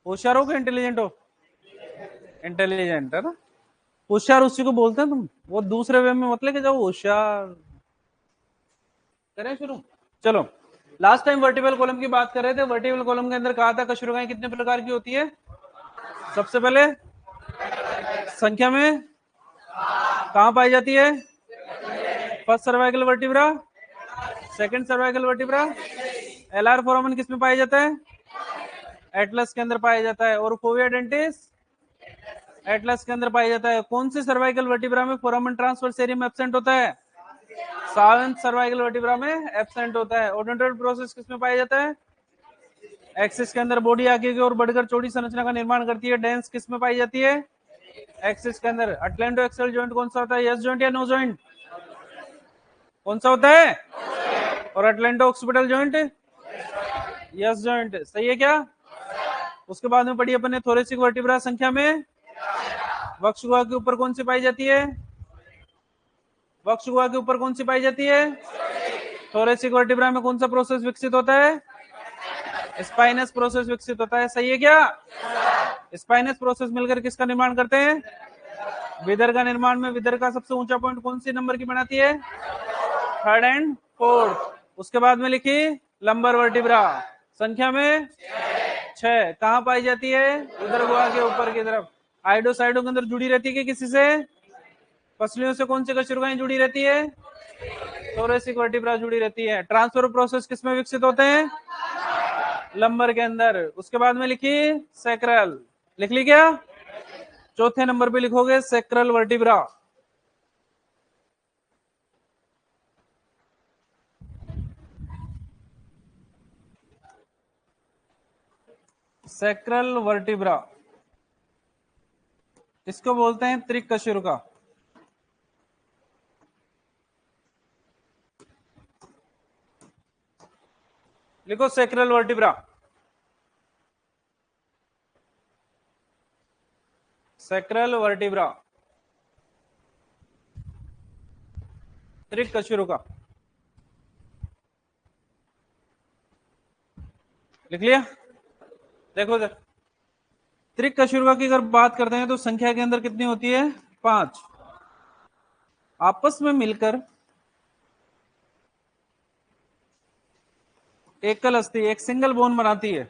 होशियार हो कि इंटेलिजेंट हो? इंटेलिजेंट है ना। होशियार उसी को बोलते हैं तुम, वो दूसरे वे में मतलब कि जाओ होशियार। करें शुरू? चलो, लास्ट टाइम वर्टिकल कॉलम की बात कर रहे थे। वर्टिकल कॉलम के अंदर कहा था कशुरुकाएं कितने प्रकार की होती है? सबसे पहले संख्या में कहां पाई जाती है? First cervical vertebra, second cervical vertebra. LR फोरामन किस में पाया जाता है? एटलस के अंदर पाया जाता है। और फोविया डेंटिस एटलस के अंदर पाया जाता है। कौन सी सर्वाइकल वर्टिब्रा में फोरामन ट्रांसफर एरियम एब्सेंट होता है? सेवेंथ सर्वाइकल वर्टिब्रा में एब्सेंट होता है। ओडोंटल प्रोसेस किस में पाया जाता है? एक्सिस के अंदर बॉडी आगे की ओर बढ़कर चौड़ी संरचना का निर्माण करती है। डेंस किस में पाई जाती है? एक्सिस के अंदर। अटलैंडो एक्सल जॉइंट कौन सा होता है? यस जॉइंट या नो जॉइंट? कौन सा होता है? और अटलैंडो ऑक्सीपिटल जॉइंट यस जॉइंट। सही है क्या? उसके बाद में पढ़ी अपन ने थोरेसिक वर्टिब्रा संख्या में वक्ष गुहा के ऊपर कौन सी पाई जाती है? वक्ष गुहा के ऊपर कौन सी पाई जाती है? थोरेसिक वर्टिब्रा में कौन सा प्रोसेस विकसित होता है? स्पाइनस प्रोसेस विकसित होता है। सही है क्या? स्पाइनस प्रोसेस मिलकर किसका निर्माण करते हैं? विदर का निर्माण में विदर का सबसे ऊंचा पॉइंट कौन सी नंबर की बनाती है? Third and fourth. उसके बाद में लिखी लंबर वर्टिब्रा संख्या में 6। कहां पाई जाती है? उदर गुहा के ऊपर की तरफ। आइडोसाइडो के अंदर जुड़ी रहती है कि किसी से? पसलियों से कौन सी कशुरुकाएं जुड़ी रहती है? थोरेसिक वर्टिब्रा जुड़ी रहती है। ट्रांसफर प्रोसेस किसमें विकसित होते हैं? लंबर के अंदर। उसके बाद में लिखी सैक्रल। लिख ली क्या? चौथे नंबर पे लिखोगे सैक्रल वर्टिब्रा। सैक्रल वर्टिब्रा इसको बोलते हैं त्रिकशुरुका। लिखो सैक्रल वर्टिब्रा। सैक्रल वर्टिब्रा त्रिकशुरुका। लिख लिया? देखो जरा, त्रिकशुरुका की अगर बात करते हैं तो संख्या के अंदर कितनी होती है? 5। आपस में मिलकर एकल अस्थि एक सिंगल बोन बनाती है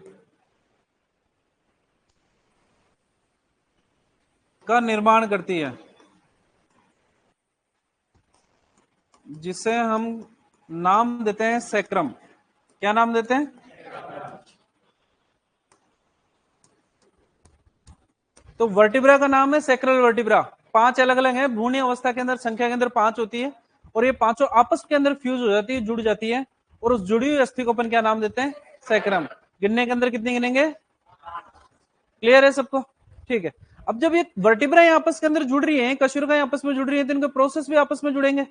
का निर्माण करती है, जिसे हम नाम देते हैं सैक्रम। क्या नाम देते हैं? तो वर्टिब्रा का नाम है सैक्रल वर्टिब्रा। 5 अलग अलग है। भ्रूणीय अवस्था के अंदर संख्या के अंदर 5 होती है और ये पांचों आपस के अंदर फ्यूज हो जाती है, जुड़ जाती है। और उस जुड़ी हुई अस्थि को अपन क्या नाम देते हैं? सैक्रम। गिनने के अंदर कितने गिनेंगे? क्लियर है सबको? ठीक है। अब जब ये वर्टिब्रा आपस के अंदर जुड़ रही है, कशुरुकाएं आपस में जुड़ रही है, तो इनके प्रोसेस भी आपस में जुड़ेंगे।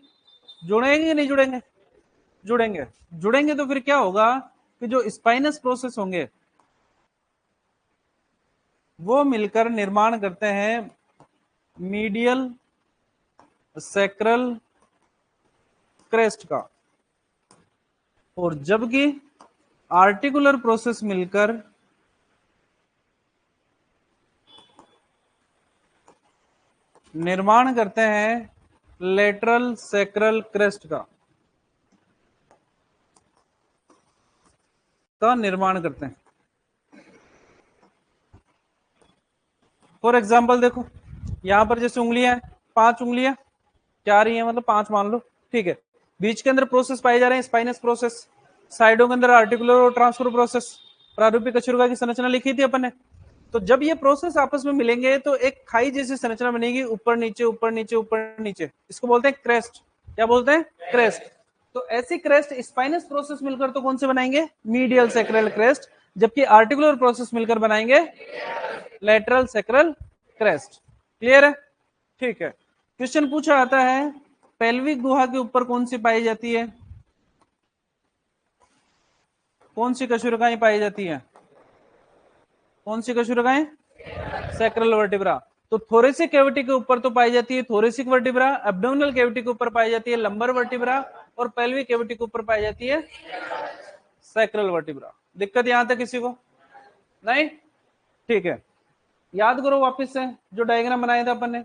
जुड़ेंगे कि नहीं जुड़ेंगे? जुड़ेंगे। जुड़ेंगे तो फिर क्या होगा कि जो स्पाइनस प्रोसेस होंगे वो मिलकर निर्माण करते हैं मीडियल सैक्रल क्रेस्ट का। और जबकि आर्टिकुलर प्रोसेस मिलकर निर्माण करते हैं लेटरल सैक्रल क्रेस्ट का निर्माण करते हैं। फॉर एग्जाम्पल देखो, यहां पर जैसे उंगलियां हैं, 5 उंगलियां क्या रही है, मतलब 5 मान लो। ठीक है। बीच के अंदर प्रोसेस पाए जा रहे हैं स्पाइनस प्रोसेस, साइडों के अंदर आर्टिकुलर और ट्रांसफर प्रोसेस। प्रारूपिक कशुरुका की संरचना लिखी थी अपन ने। तो जब ये प्रोसेस आपस में मिलेंगे तो एक खाई जैसी संरचना बनेगी, ऊपर नीचे ऊपर नीचे ऊपर नीचे। इसको बोलते हैं क्रेस्ट। क्या बोलते हैं? क्रेस्ट। तो ऐसी क्रेस्ट स्पाइनस प्रोसेस मिलकर तो कौन से बनाएंगे? Medial sacral crest. जबकि आर्टिकुलर प्रोसेस मिलकर बनाएंगे लेटरल सैक्रल क्रेस्ट। क्लियर है? ठीक है। क्वेश्चन पूछा आता है पेल्विक गुहा के ऊपर कौन सी पाई जाती है? कौन सी कशुरुकाएं पाई जाती है? कौन सी कशुरुकाएं? Sacral vertebra. तो थोरेसिक कैविटी के ऊपर तो पाई जाती है थोरेसिक वर्टिब्रा, एब्डोमिनल कैविटी के ऊपर पाई जाती है लंबर वर्टिब्रा, और पेल्विक कैविटी के ऊपर पाई जाती है सैक्रल वर्टिब्रा। दिक्कत यहां तक किसी को? नहीं? ठीक है, याद करो वापस से जो डायग्राम बनाया था अपन ने,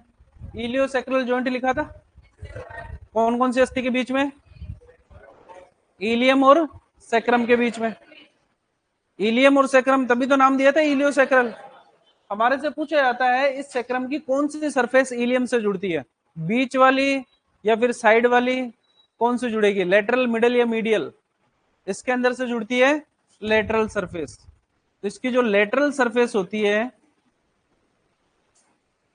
इलियोसेक्रल जॉइंट लिखा था, कौन कौन सी अस्थि के बीच में, इलियम और सेक्रम के बीच में, इलियम और सेक्रम, तभी तो नाम दिया था इलियोसेक्रल। हमारे से पूछा जाता है इस सेक्रम की कौन सी सरफेस इलियम से जुड़ती है, बीच वाली या फिर साइड वाली, कौन सी जुड़ेगी, लेटरल, मिडल या मीडियल, इसके अंदर से जुड़ती है लेटरल सरफेस। तो इसकी जो लेटरल सरफेस होती है,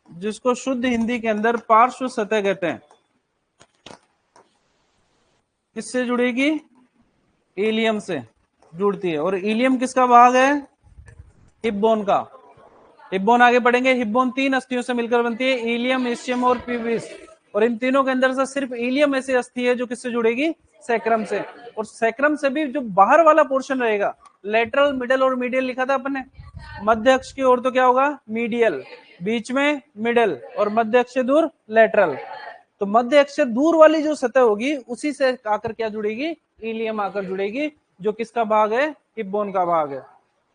जिसको शुद्ध हिंदी के अंदर पार्श्व सतह कहते हैं, किससे जुड़ेगी, इलियम से जुड़ती है। और इलियम किसका भाग है, हिप बोन का। हिप बोन आगे बढ़ेंगे, हिप बोन 3 अस्थियों से मिलकर बनती है, इलियम, इस्चियम और पीविस। और इन तीनों के अंदर से सिर्फ इलियम ऐसी अस्थि है जो किससे जुड़ेगी, सैक्रम से। और सैक्रम से भी जो बाहर वाला पोर्शन रहेगा, लेटरल, मिडल और मीडियल लिखा था अपन ने, मध्य अक्ष की ओर तो क्या होगा, मीडियल, बीच में मिडल, और मध्य अक्ष से दूर लेटरल। तो मध्य अक्ष से दूर वाली जो सतह होगी उसी से आकर क्या जुड़ेगी, इलियम आकर जुड़ेगी, जो किसका भाग है, हिप बोन का भाग है।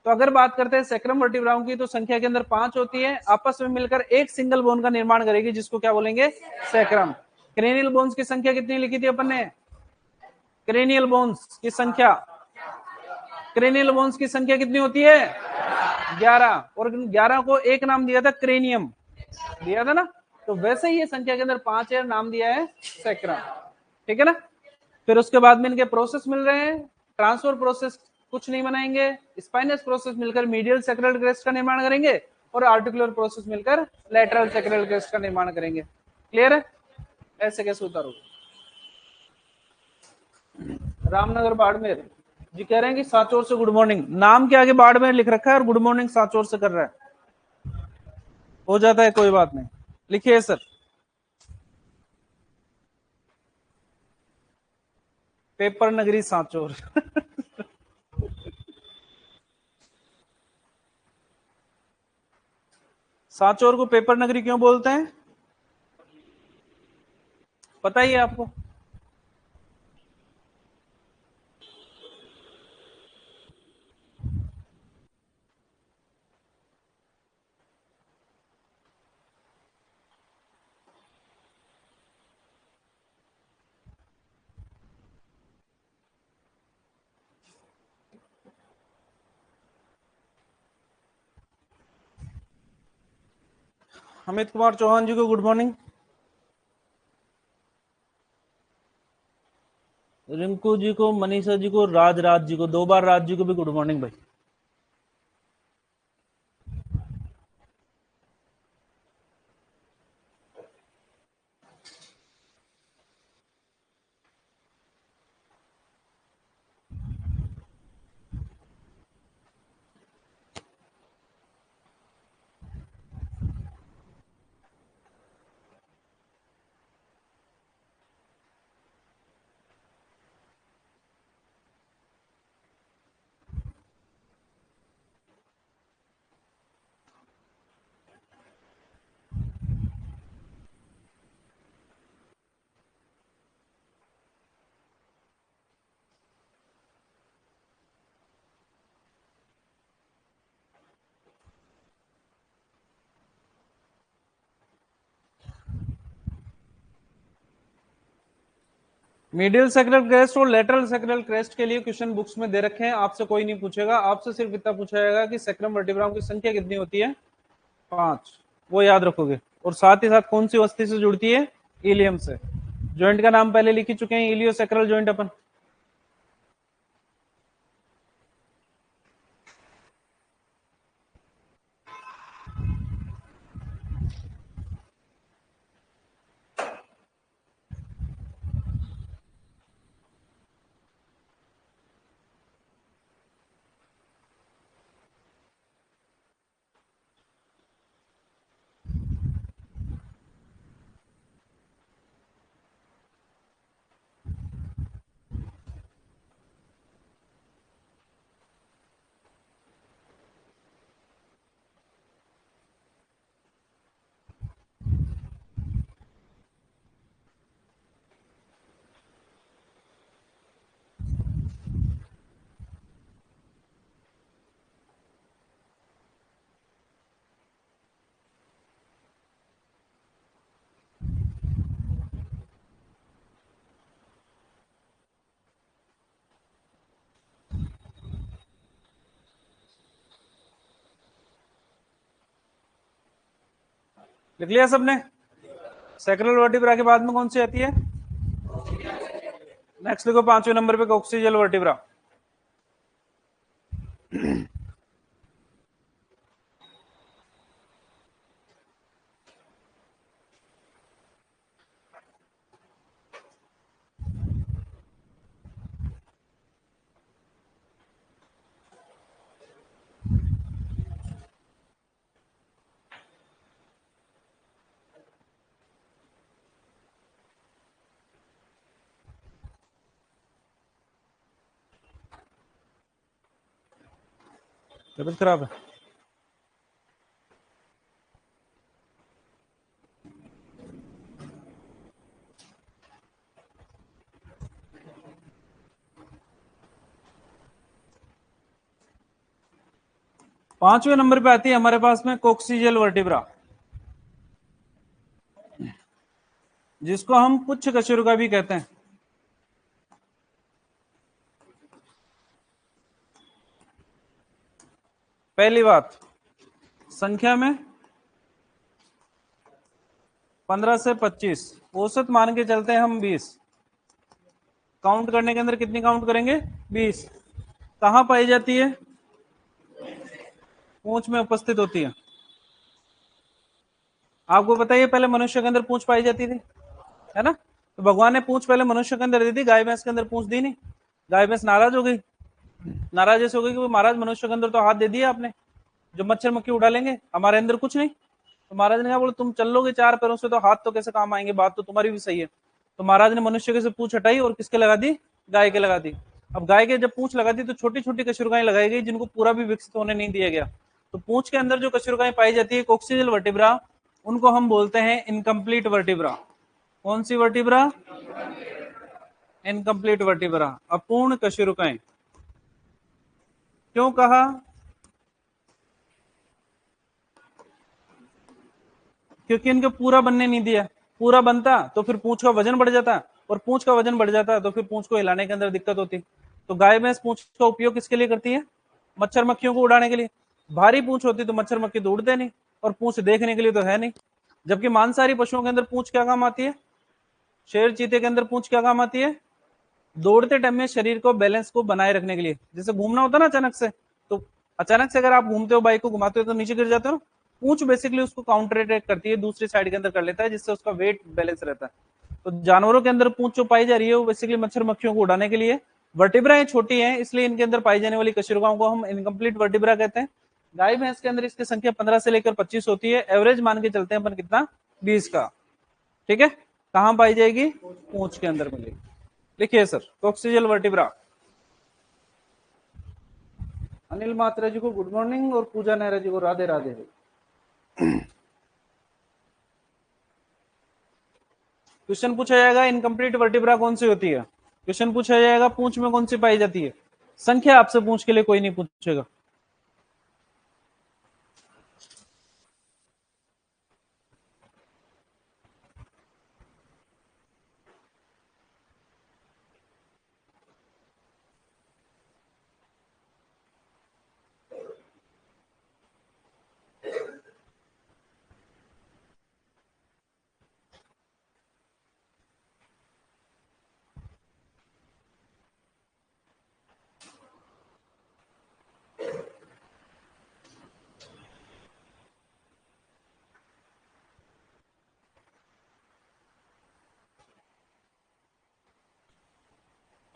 तो अगर बात करते हैं सैक्रम वर्टिब्राम की, तो संख्या के अंदर 5 होती है, आपस में मिलकर एक सिंगल बोन का निर्माण करेगी, जिसको क्या बोलेंगे, सैक्रम। क्रेनियल बोन्स की संख्या कितनी लिखी थी अपन ने, क्रेनियल बोन्स की संख्या, क्रेनियल बोन्स की संख्या कितनी होती है, 11, और 11 को एक नाम दिया था, क्रेनियम दिया था ना। तो वैसे ही ये संख्या के अंदर 5 है, नाम दिया है सैक्रम, ठीक है ना। फिर उसके बाद में इनके प्रोसेस मिल रहे हैं, ट्रांसफर प्रोसेस कुछ नहीं बनाएंगे, स्पाइनस प्रोसेस मिलकर मीडियल सैक्रल क्रेस्ट का निर्माण करेंगे, और आर्टिकुलर प्रोसेस मिलकर लेटरल सैक्रल क्रेस्ट का निर्माण करेंगे। क्लियर है, ऐसे कैसे उतारोगे। रामनगर बाड़मेर जी कह रहे हैं कि सांचौर से गुड मॉर्निंग, नाम के आगे बाड़मेर लिख रखा है और गुड मॉर्निंग सांचौर से कर रहा है, हो जाता है, कोई बात नहीं, लिखिए सर। पेपर नगरी सांचौर सांचौर को पेपर नगरी क्यों बोलते हैं, पता ही है आपको। अमित कुमार चौहान जी को गुड मॉर्निंग, रिंकू जी को, मनीषा जी को, राज जी को, 2 बार राज जी को भी गुड मॉर्निंग भाई। मीडियल सैक्रल क्रेस्ट और लेटरल सैक्रल क्रेस्ट के लिए क्वेश्चन बुक्स में दे रखे हैं, आपसे कोई नहीं पूछेगा, आपसे सिर्फ इतना पूछा जाएगा कि सैक्रम वर्टिब्राम की संख्या कितनी होती है, 5, वो याद रखोगे। और साथ ही साथ कौन सी अस्थि से जुड़ती है, इलियम से। जॉइंट का नाम पहले लिख ही चुके हैं, इलियोसैक्रल जॉइंट अपन। लिख लिया सबने? सैक्रल वर्टिब्रा के बाद में कौन सी आती है? नेक्स्ट लिखो 5वें नंबर पे कॉक्सियल वर्टिब्रा। तबीयत खराब है? पांचवें नंबर पे आती है हमारे पास में कोक्सीजियल वर्टिब्रा, जिसको हम पुच्छ कशेरुका भी कहते हैं। पहली बात, संख्या में 15 से 25, औसत मान के चलते हैं हम 20। काउंट करने के अंदर कितनी काउंट करेंगे? 20। कहां पाई जाती है? पूंछ में उपस्थित होती है। आपको बताइए, पहले मनुष्य के अंदर पूंछ पाई जाती थी, है ना? तो भगवान ने पूंछ पहले मनुष्य के अंदर दी थी, गाय भैंस के अंदर पूंछ दी नहीं। गाय भैंस नाराज हो गई, नाराज ऐसे हो गई कि वो महाराज मनुष्य के अंदर तो हाथ दे दिया आपने, जो मच्छर मक्खी उड़ा लेंगे, हमारे अंदर कुछ नहीं। तो महाराज ने कहा, बोले तुम चल लोगे 4 पैरों से तो हाथ तो कैसे काम आएंगे, बात तो तुम्हारी भी सही है। तो महाराज ने मनुष्य के से पूंछ हटाई और किसके लगा दी? गाय के लगा दी। अब गाय के जब पूंछ लगा दी तो छोटी छोटी कशुरगाएं लगाई गई, जिनको पूरा भी विकसित होने नहीं दिया गया। तो पूंछ के अंदर जो कशुरगाएं पाई जाती है कोक्सीजियल वर्टिब्रा, उनको हम बोलते हैं इनकम्प्लीट वर्टिब्रा। कौन सी वर्टिब्रा? इनकम्प्लीट वर्टिब्रा, अपूर्ण कशुरगाएं। क्यों कहा? क्योंकि इनका पूरा बनने नहीं दिया। पूरा बनता तो फिर पूंछ का वजन बढ़ जाता, और पूंछ का वजन बढ़ जाता तो फिर पूंछ को हिलाने के अंदर दिक्कत होती। तो गाय भैंस पूंछ का उपयोग किसके लिए करती है? मच्छर मक्खियों को उड़ाने के लिए। भारी पूंछ होती तो मच्छर मक्खी तो उड़ते नहीं, और पूंछ देखने के लिए तो है नहीं। जबकि मांसाहारी पशुओं के अंदर पूंछ क्या काम आती है? शेर चीते के अंदर पूंछ क्या काम आती है? दौड़ते टाइम में शरीर को बैलेंस को बनाए रखने के लिए। जैसे घूमना होता है ना अचानक से, तो अचानक से अगर आप घूमते हो, बाइक को घुमाते हो तो नीचे गिर जाते हो। पूंछ बेसिकली उसको काउंटर अटैक करती है, दूसरी साइड के अंदर कर लेता है, जिससे उसका वेट बैलेंस रहता है। तो जानवरों के अंदर पूंछ जो पाई जा रही है वो बेसिकली मच्छर मक्खियों को उड़ाने के लिए। वर्टिब्राएं छोटी हैं, इसलिए इनके अंदर पाई जाने वाली कशेरुकाओं को हम इनकम्प्लीट वर्टिब्रा कहते हैं। गाय भैंस के अंदर इसकी संख्या 15 से लेकर 25 होती है। एवरेज मान के चलते हैं अपन कितना? 20 का। ठीक है, कहां पाई जाएगी? पूंछ के अंदर मिलेगी। लिखिए सर, कोक्सीजियल वर्टिब्रा। अनिल मात्रा जी को गुड मॉर्निंग और पूजा नेहरा जी को राधे राधे। क्वेश्चन पूछा जाएगा इनकम्प्लीट वर्टिब्रा कौन सी होती है। क्वेश्चन पूछा जाएगा पूंछ में कौन सी पाई जाती है। संख्या आपसे पूंछ के लिए कोई नहीं पूछेगा।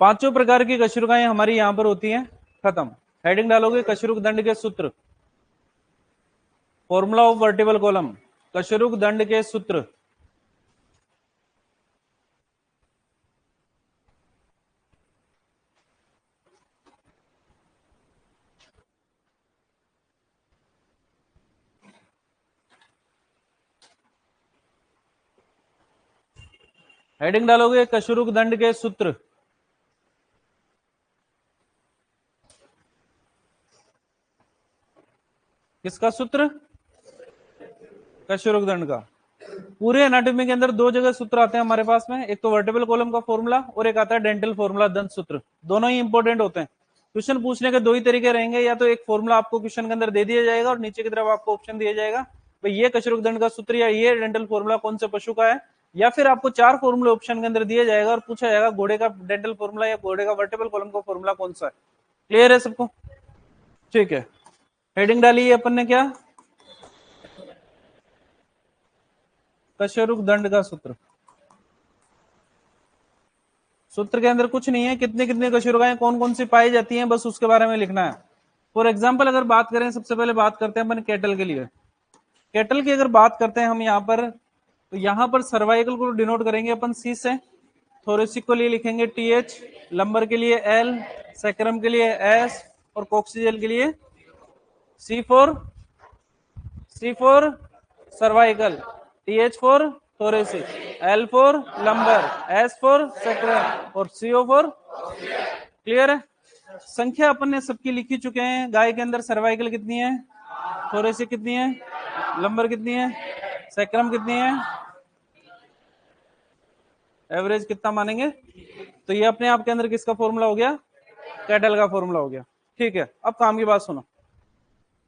पांचों प्रकार की कशुरुकाएं हमारी यहां पर होती हैं। खत्म। हेडिंग डालोगे कशुरुक दंड के सूत्र, फॉर्मूला ऑफ वर्टिबल कॉलम, कशुरुक दंड के सूत्र। हेडिंग डालोगे कशुरुक दंड के सूत्र। किसका सूत्र? कशुरुक दंड का। पूरे एनाटॉमी के अंदर दो जगह सूत्र आते हैं हमारे पास में, एक तो वर्टिबल कॉलम का फॉर्मूला और एक आता है डेंटल फॉर्मूला, दंत सूत्र। दोनों ही इंपॉर्टेंट होते हैं। क्वेश्चन पूछने के दो ही तरीके रहेंगे, या तो एक फॉर्मूला आपको क्वेश्चन के अंदर दे दिया जाएगा और नीचे की तरफ आपको ऑप्शन दिया जाएगा, भाई ये कशेरुक दंड का सूत्र या ये डेंटल फॉर्मूला कौन से पशु का है, या फिर आपको 4 फॉर्मूले ऑप्शन के अंदर दिया जाएगा और पूछा जाएगा घोड़े का डेंटल फॉर्मूला या घोड़े का वर्टिबल कॉलम का फॉर्मूला कौन सा है। क्लियर है सबको? ठीक है, हेडिंग डाली है अपन ने क्या, कशेरुक दंड का सूत्र। सूत्र के अंदर कुछ नहीं है, कितने कितने कशेरुकाएं कौन कौन सी पाई जाती हैं, बस उसके बारे में लिखना है। फॉर एग्जाम्पल अगर बात करें, सबसे पहले बात करते हैं अपन कैटल के लिए। कैटल की अगर बात करते हैं हम यहाँ पर, तो यहाँ पर सर्वाइकल को डिनोट करेंगे अपन सी से, थोरेसिक के लिए लिखेंगे टीएच, लंबर के लिए एल, सैक्रम के लिए एस, और कोक्सीजल के लिए C for cervical, TH for thoracic, L for lumbar, S for sacrum और सीओ फॉर। क्लियर है? संख्या अपन ने सबकी लिखी चुके हैं। गाय के अंदर सर्वाइकल कितनी है, थोरेसिक कितनी है, लंबर कितनी है, सैक्रम कितनी है, एवरेज कितना मानेंगे। तो ये अपने आप के अंदर किसका फॉर्मूला हो गया, कैटल का फॉर्मूला हो गया। ठीक है, अब काम की बात सुनो।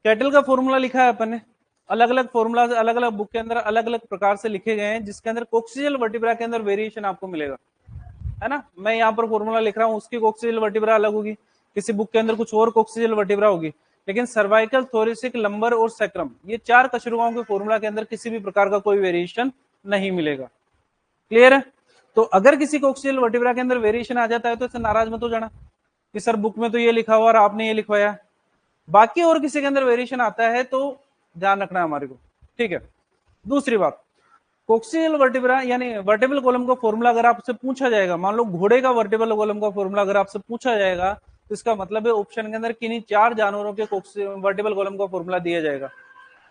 कैटल का फॉर्मूला लिखा है अपन ने, अलग अलग फॉर्मूला अलग अलग बुक के अंदर अलग अलग प्रकार से लिखे गए हैं, जिसके अंदर कोक्सीजल वर्टिब्रा के अंदर वेरिएशन आपको मिलेगा, है ना। मैं यहाँ पर फॉर्मूला लिख रहा हूँ, उसकी कोक्सीजल वर्टिब्रा अलग होगी, किसी बुक के अंदर कुछ और कोक्सीजल वर्टिब्रा होगी, लेकिन सर्वाइकल, थोरेसिक, लंबर और सैक्रम, ये 4 कशेरुकाओं के फॉर्मूला के अंदर किसी भी प्रकार का कोई वेरिएशन नहीं मिलेगा। क्लियर है? तो अगर किसी कोक्सीजल वर्टिब्रा के अंदर वेरिएशन आ जाता है तो इससे नाराज मत हो जाना कि सर बुक में तो ये लिखा हुआ और आपने ये लिखवाया। बाकी और किसी के अंदर वेरिएशन आता है तो ध्यान रखना है हमारे को। ठीक है, दूसरी बात, कोक्सीजल वर्टिब्रा यानी वर्टिबल कॉलम का फॉर्मूला अगर आपसे पूछा जाएगा, मान लो घोड़े का वर्टिबल कॉलम का फॉर्मूला अगर आपसे पूछा जाएगा, तो इसका मतलब है ऑप्शन के अंदर किन्हीं 4 जानवरों के वर्टिबल कॉलम का फॉर्मूला दिया जाएगा।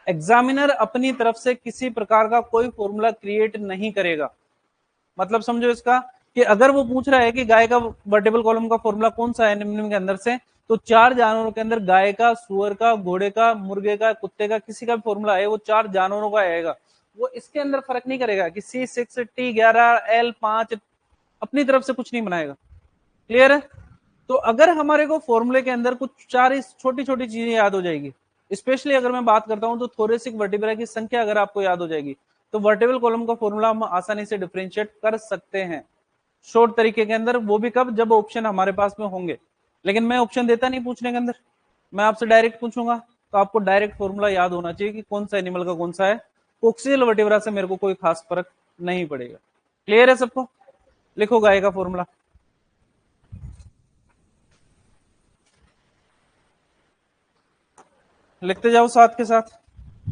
एग्जामिनर अपनी तरफ से किसी प्रकार का कोई फॉर्मूला क्रिएट नहीं करेगा। मतलब समझो इसका, कि अगर वो पूछ रहा है कि गाय का वर्टिबल कॉलम का फॉर्मूला कौन सा है निम्न के अंदर से, तो 4 जानवरों के अंदर गाय का, सुअर का, घोड़े का, मुर्गे का, कुत्ते का, किसी का भी फॉर्मूला है वो 4 जानवरों का आएगा। वो इसके अंदर फर्क नहीं करेगा कि C6, T11, L5, अपनी तरफ से कुछ नहीं बनाएगा। क्लियर है? तो अगर हमारे को फॉर्मूले के अंदर कुछ 4 छोटी छोटी चीजें याद हो जाएगी, स्पेशली अगर मैं बात करता हूं तो थोरेसिक वर्टिब्रा की संख्या अगर आपको याद हो जाएगी, तो वर्टिबल कॉलम का फॉर्मूला हम आसानी से डिफरेंशिएट कर सकते हैं शॉर्ट तरीके के अंदर, वो भी कब, जब ऑप्शन हमारे पास में होंगे। लेकिन मैं ऑप्शन देता नहीं पूछने के अंदर, मैं आपसे डायरेक्ट पूछूंगा, तो आपको डायरेक्ट फॉर्मूला याद होना चाहिए कि कौन सा एनिमल का कौन सा है। कोक्सीजल वर्टिब्रा से मेरे को कोई खास फर्क नहीं पड़ेगा। क्लियर है सबको? लिखो गाय का फॉर्मूला, लिखते जाओ साथ के साथ।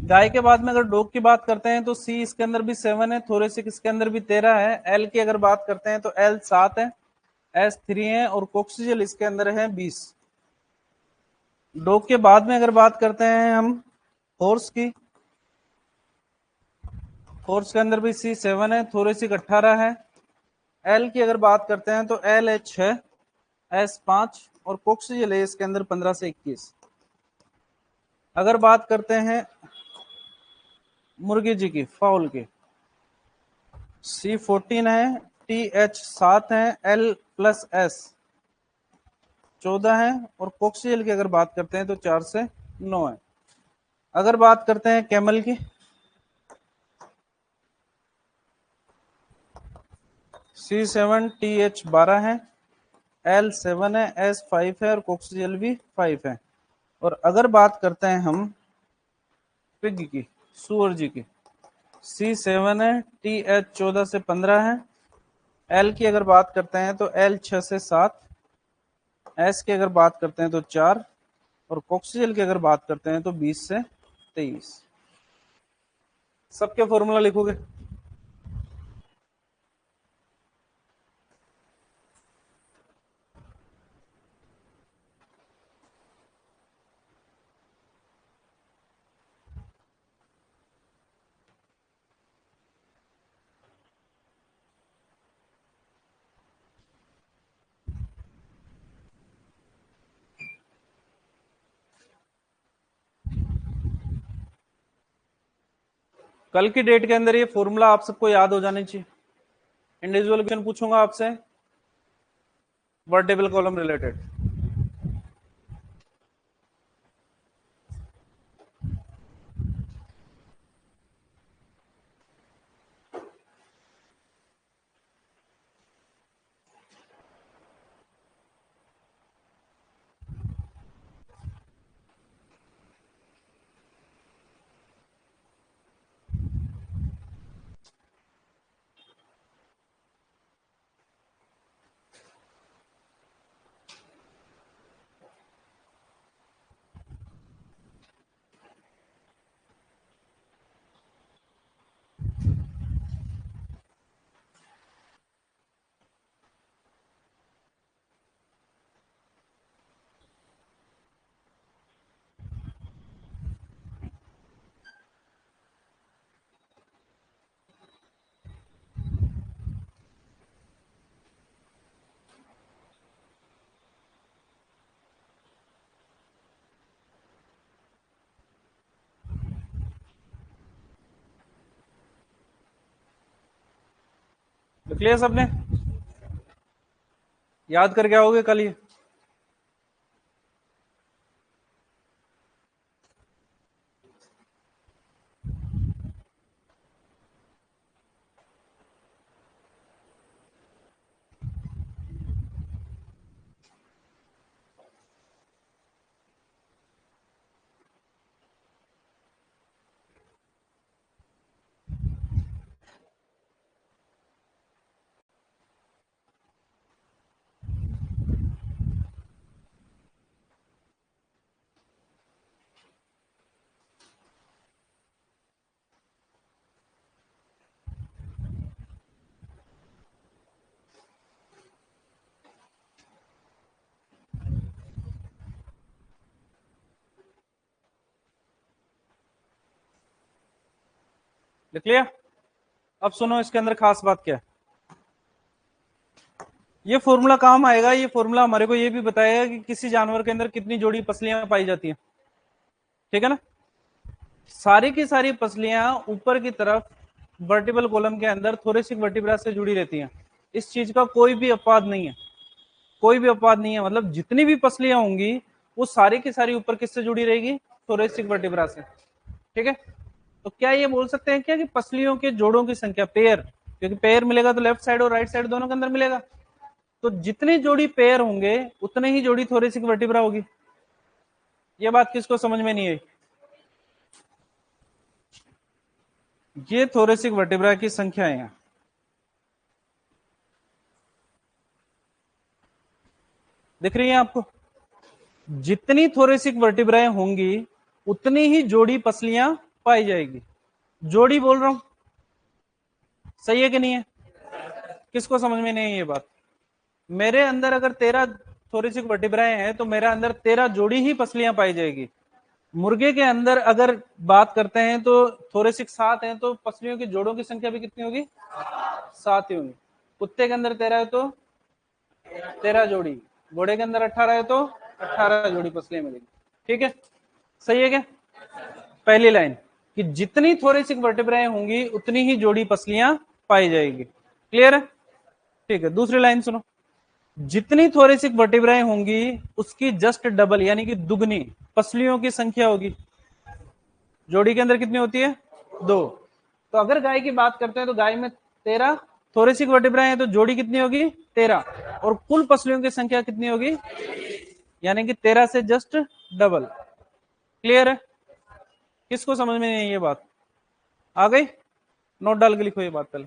गाय के बाद में अगर डॉग की बात करते हैं तो सी इसके अंदर भी 7 है, थोरेसिक इसके अंदर भी 13 है, एल की अगर बात करते हैं तो एल 7 है, एस 3 है, और कोक्सीजल इसके अंदर है 20। डॉग के बाद में अगर बात करते हैं हम हॉर्स की, हॉर्स के अंदर भी सी 7 है, थोरेसिक 18 है, एल की अगर बात करते हैं तो एल है 6, एस 5, और कोक्सीजल है इसके अंदर 15 से 21। अगर बात करते हैं मुर्गी जी की, फाउल की, C14 है, TH 7 है, L प्लस S 14 है, और कोक्सीजल की अगर बात करते हैं तो 4 से 9 है। अगर बात करते हैं कैमल की, C7 TH 12 है, L 7 है, S 5 है, और कोक्सीजल भी 5 है। और अगर बात करते हैं हम पिग की, सुअर जी की, C7 है, TH 14 से 15 है, L की अगर बात करते हैं तो L 6 से 7, एस की अगर बात करते हैं तो 4, और कोक्सीजल की अगर बात करते हैं तो 20 से 23। सबके फॉर्मूला लिखोगे? कल की डेट के अंदर ये फॉर्मूला आप सबको याद हो जाने चाहिए। इंडिविजुअल क्वेश्चन पूछूंगा आपसे वर्टिबल कॉलम रिलेटेड। लिख लिया सबने? याद करके आओगे कल ये? लिख लिया? अब सुनो इसके अंदर खास बात क्या है। ये फॉर्मूला काम आएगा। ये फॉर्मूला हमारे को ये भी बताएगा कि किसी जानवर के अंदर कितनी जोड़ी पसलियां पाई जाती हैं। ठीक है ना? सारी की सारी पसलियां ऊपर की तरफ वर्टिबल कॉलम के अंदर थोरेसिक वर्टिब्रा से जुड़ी रहती हैं। इस चीज का कोई भी अपवाद नहीं है। कोई भी अपवाद नहीं है। मतलब जितनी भी पसलियां होंगी वो सारी की सारी ऊपर किससे जुड़ी रहेगी? थोरेसिक वर्टिब्रा से। ठीक है? तो क्या ये बोल सकते हैं क्या कि पसलियों के जोड़ों की संख्या, पेयर, क्योंकि पेयर मिलेगा तो लेफ्ट साइड और राइट साइड दोनों के अंदर मिलेगा, तो जितनी जोड़ी पेयर होंगे उतने ही जोड़ी थोरेसिक वर्टिब्रा होगी। ये बात किसको समझ में नहीं आई? ये थोरेसिक वर्टिब्रा की संख्या है। दिख रही है आपको? जितनी थोरेसिक वर्टिब्राएं होंगी उतनी ही जोड़ी पसलियां पाई जाएगी। जोड़ी बोल रहा हूं, सही है कि नहीं है? किसको समझ में नहीं है ये बात? मेरे अंदर अगर 13 थोरेसिक वर्टिब्राएं हैं तो मेरे अंदर 13 जोड़ी ही पसलियां पाई जाएगी। मुर्गे के अंदर अगर बात करते हैं तो थोरेसिक 7 हैं, तो पसलियों के जोड़ों की संख्या भी कितनी होगी? 7 ही होगी। कुत्ते के अंदर 13 है तो 13 जोड़ी, घोड़े के अंदर 18 है तो 18 जोड़ी पसलियां मिलेगी। ठीक है? सही है क्या? पहली लाइन कि जितनी थोरेसिक वर्टिब्राएं होंगी उतनी ही जोड़ी पसलियां पाई जाएगी। क्लियर है? ठीक है। दूसरी लाइन सुनो। जितनी थोरेसिक वर्टिब्राएं होंगी उसकी जस्ट डबल यानी कि दुगनी पसलियों की संख्या होगी। जोड़ी के अंदर कितनी होती है? 2। तो अगर गाय की बात करते हैं तो गाय में 13 थोरेसिक वर्टिब्राएं हैं, तो जोड़ी कितनी होगी? 13। और कुल पसलियों की संख्या कितनी होगी? यानी कि 13 से जस्ट डबल। क्लियर है? किसको समझ में नहीं है ये बात? आ गई? नोट डाल के लिखो ये बात पहले।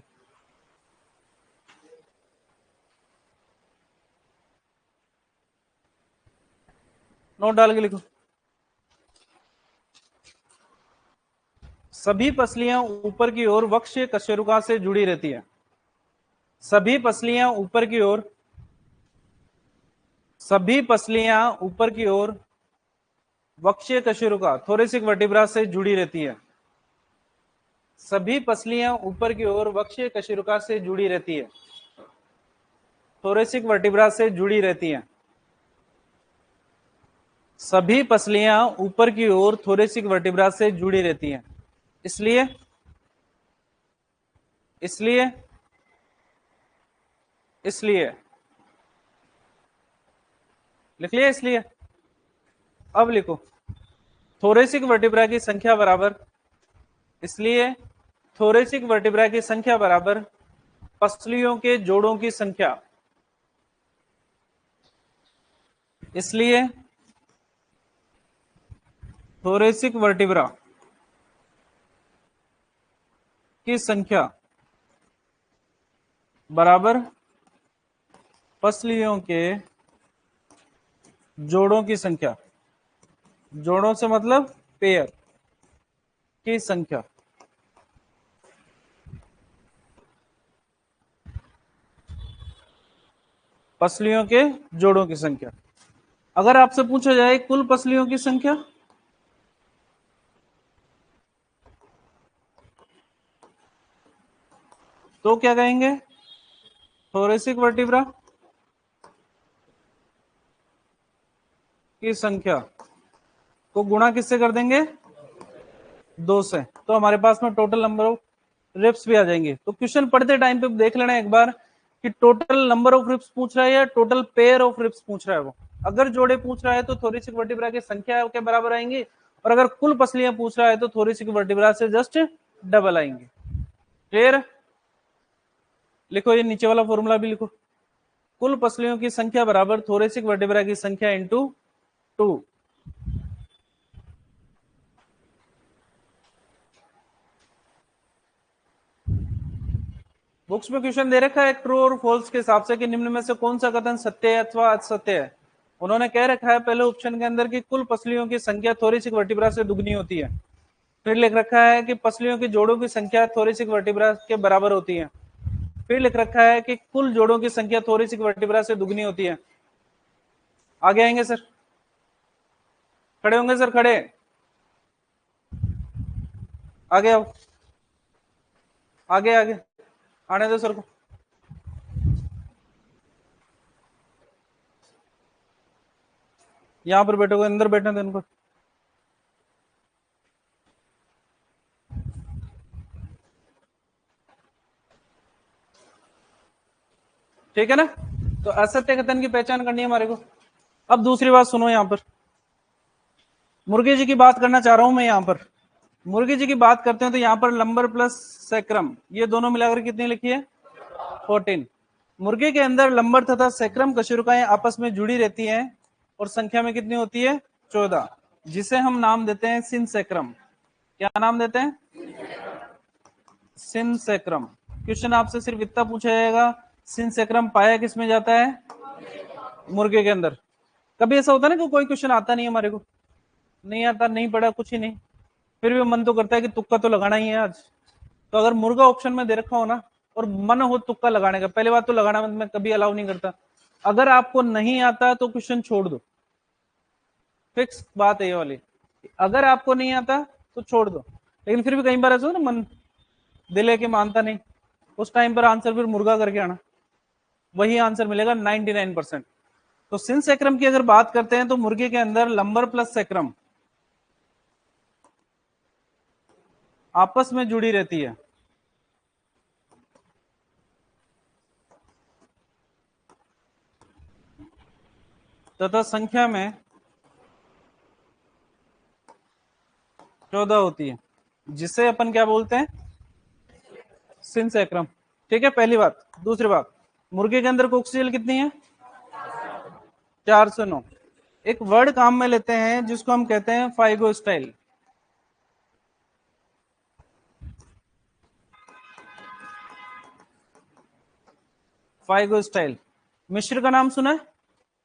नोट डाल के लिखो। सभी पसलियां ऊपर की ओर वक्ष कशेरुका से जुड़ी रहती है। सभी पसलियां ऊपर की ओर, सभी पसलियां ऊपर की ओर वक्षीय कशेरुका थोरेसिक वर्टिब्रा से जुड़ी रहती है। सभी पसलियां ऊपर की ओर वक्षीय कशेरुका से जुड़ी रहती है, थोरेसिक वर्टिब्रा से जुड़ी रहती हैं। सभी पसलियां ऊपर की ओर थोरेसिक वर्टिब्रा से जुड़ी रहती हैं। इसलिए इसलिए इसलिए लिख लिया? इसलिए अब लिखो थोरेसिक वर्टिब्रा की संख्या बराबर, इसलिए थोरेसिक वर्टिब्रा की संख्या बराबर पसलियों के जोड़ों की संख्या। इसलिए थोरेसिक वर्टिब्रा की संख्या बराबर पसलियों के जोड़ों की संख्या। जोड़ों से मतलब पेयर की संख्या। पसलियों के जोड़ों की संख्या। अगर आपसे पूछा जाए कुल पसलियों की संख्या, तो क्या कहेंगे? थोरेसिक वर्टिब्रा की संख्या को गुणा किससे कर देंगे? 2 से। तो हमारे पास में टोटल नंबर ऑफ रिप्स भी आ जाएंगे। तो क्वेश्चन पढ़ते टाइम पे देख लेना एक बार कि टोटल नंबर ऑफ रिप्स पूछ रहा है या टोटल पेयर ऑफ रिप्स पूछ रहा है। वो अगर जोड़े पूछ रहा है तो थोरेसिक वर्टिब्रा की संख्या के बराबर आएंगी, और अगर कुल पसलियां पूछ रहा है तो थोरेसिक वर्टिब्रा से जस्ट डबल आएंगे। क्लियर? लिखो ये नीचे वाला फॉर्मूला भी लिखो, कुल पसलियों की संख्या बराबर थोरेसिक वर्टिब्रा की संख्या इंटू 2। बुक्स में क्वेश्चन दे रखा है ट्रू और फॉल्स के हिसाब से कि निम्न में से कौन सा कथन सत्य है अथवा असत्य है। उन्होंने कह रखा है पहले ऑप्शन के अंदर कि कुल पसलियों की संख्या थोरेसिक वर्टिब्रा से दुगनी होती है। फिर लिख रखा है कि पसलियों के जोड़ों की संख्या थोरेसिक वर्टिब्रा के बराबर होती है। फिर लिख रखा है कि कुल जोड़ों की संख्या थोरेसिक वर्टिब्रा से दुगनी होती है। आगे आएंगे सर, खड़े होंगे सर, खड़े, आगे आओ, आगे आगे आने दो सर को। यहां पर बैठोगे, अंदर बैठने दो इनको। ठीक है ना? तो असत्य कथन की पहचान करनी है हमारे को। अब दूसरी बात सुनो, यहां पर मुर्गे जी की बात करना चाह रहा हूं मैं। यहां पर मुर्गे जी की बात करते हैं तो यहां पर लंबर प्लस सैक्रम, ये दोनों मिलाकर कितनी लिखी है? 14। मुर्गे के अंदर लंबर तथा सैक्रम कशेरुकाएं आपस में जुड़ी रहती हैं और संख्या में कितनी होती है? 14, जिसे हम नाम देते हैं सिनसैक्रम। क्या नाम देते हैं? सिनसैक्रम। क्वेश्चन आपसे सिर्फ इतना पूछा जाएगा, सिनसैक्रम पाया किस में जाता है? मुर्गे के अंदर। कभी ऐसा होता है ना कि कोई क्वेश्चन आता नहीं हमारे को, नहीं आता, नहीं पढ़ा, कुछ ही नहीं, फिर भी मन तो करता है कि तुक्का तो लगाना ही है आज। तो अगर मुर्गा ऑप्शन में दे रखा हो ना और मन हो तुक्का लगाने का, पहले बात तो लगाना मैं कभी अलाउ नहीं करता। अगर आपको नहीं आता तो क्वेश्चन छोड़ दो, फिक्स बात है ये वाली। अगर आपको नहीं आता तो छोड़ दो, लेकिन फिर भी कई बार ऐसा हो ना मन दिल है कि मानता नहीं, उस टाइम पर आंसर फिर मुर्गा करके आना, वही आंसर मिलेगा 99%। तो सिनसैक्रम की अगर बात करते हैं तो मुर्गे के अंदर लंबर प्लस सैक्रम आपस में जुड़ी रहती है तथा संख्या में 14 होती है, जिसे अपन क्या बोलते हैं? सिनसैक्रम। ठीक है, पहली बात। दूसरी बात, मुर्गे के अंदर कोक्सीजल कितनी है? 409। एक वर्ड काम में लेते हैं जिसको हम कहते हैं फाइगो स्टाइल। फाइगो स्टाइल, मिस्र का नाम सुना है?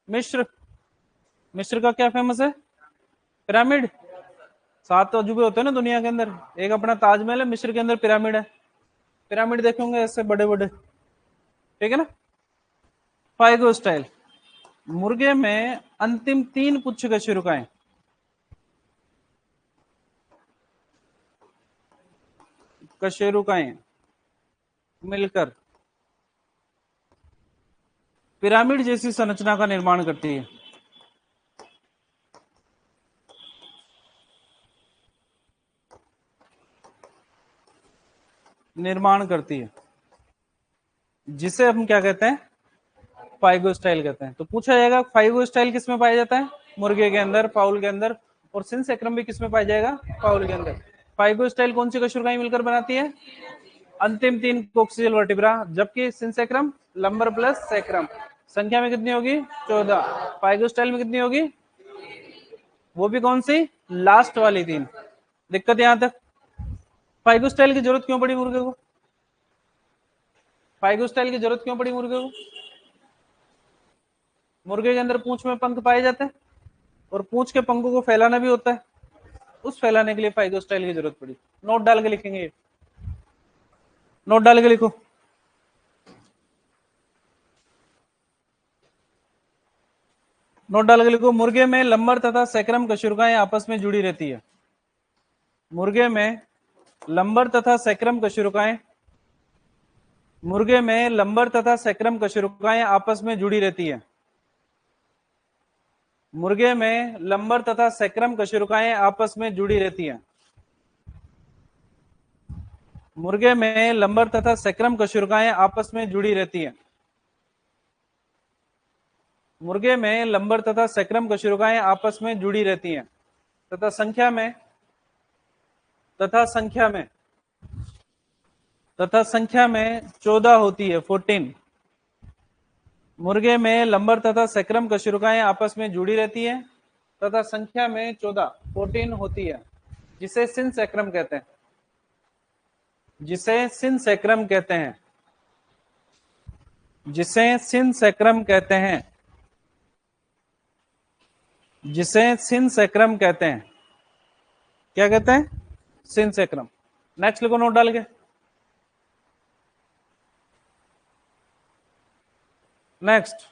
मिस्र, मिस्र का क्या फेमस है? पिरामिड। 7 अजूबे होते हैं ना दुनिया के अंदर, एक अपना ताजमहल है, मिस्र के अंदर पिरामिड है। पिरामिड देखे होंगे ऐसे बड़े बड़े, ठीक है ना? फाइगो स्टाइल। मुर्गे में अंतिम 3 पुच्छ कशेरुकाएं कशेरुकाएं मिलकर पिरामिड जैसी संरचना का निर्माण करती है। निर्माण करती है, जिसे हम क्या कहते हैं? फाइगो स्टाइल कहते हैं। तो पूछा जाएगा फाइगो स्टाइल किस में पाया जाता है? मुर्गे के अंदर, फाउल के अंदर। और सिनसैक्रम भी किस में पाया जाएगा? फाउल के अंदर। फाइगो स्टाइल कौन सी कशेरुकाएं मिलकर बनाती है? अंतिम 3 कोक्सियल वर्टिब्रा, जबकि सिनसैक्रम लंबर प्लस सैक्रम। संख्या में कितनी होगी? 14। फाइगो स्टाइल में कितनी होगी? वो भी कौन सी? लास्ट वाली 3। दिक्कत यहां तक? फाइगो स्टाइल की जरूरत क्यों पड़ी मुर्गे को? फाइगो स्टाइल की जरूरत क्यों पड़ी मुर्गे को? मुर्गे के अंदर पूंछ में पंख पाए जाते हैं और पूंछ के पंखों को फैलाना भी होता है, उस फैलाने के लिए फाइगो स्टाइल की जरूरत पड़ी। नोट डाल के लिखेंगे, नोट डाल के लिखो। नोट डाल के लिखो, मुर्गे में लंबर तथा सैक्रम कशेरुकाएं आपस में जुड़ी रहती है। मुर्गे में लंबर तथा सैक्रम कशेरुकाएं, मुर्गे में लंबर तथा सैक्रम कशेरुकाएं आपस में जुड़ी रहती है। मुर्गे में लंबर तथा सैक्रम कशेरुकाएं आपस में जुड़ी रहती हैं। मुर्गे में लंबर तथा सैक्रम कशेरुकाएं आपस में जुड़ी रहती हैं। मुर्गे में लंबर तथा सैक्रम कशेरुकाएं आपस में जुड़ी रहती हैं तथा संख्या में तथा संख्या में 14 होती है, 14। मुर्गे में लंबर तथा सैक्रम कशेरुकाएं आपस में जुड़ी रहती हैं तथा संख्या में 14 होती है, जिसे सिन सैक्रम कहते हैं। जिसे सिन सैक्रम कहते हैं। जिसे सिन सैक्रम कहते हैं। जिसे सिन सैक्रम कहते हैं। क्या कहते हैं? सिन सैक्रम। नेक्स्ट लिखो नोट डाल के। नेक्स्ट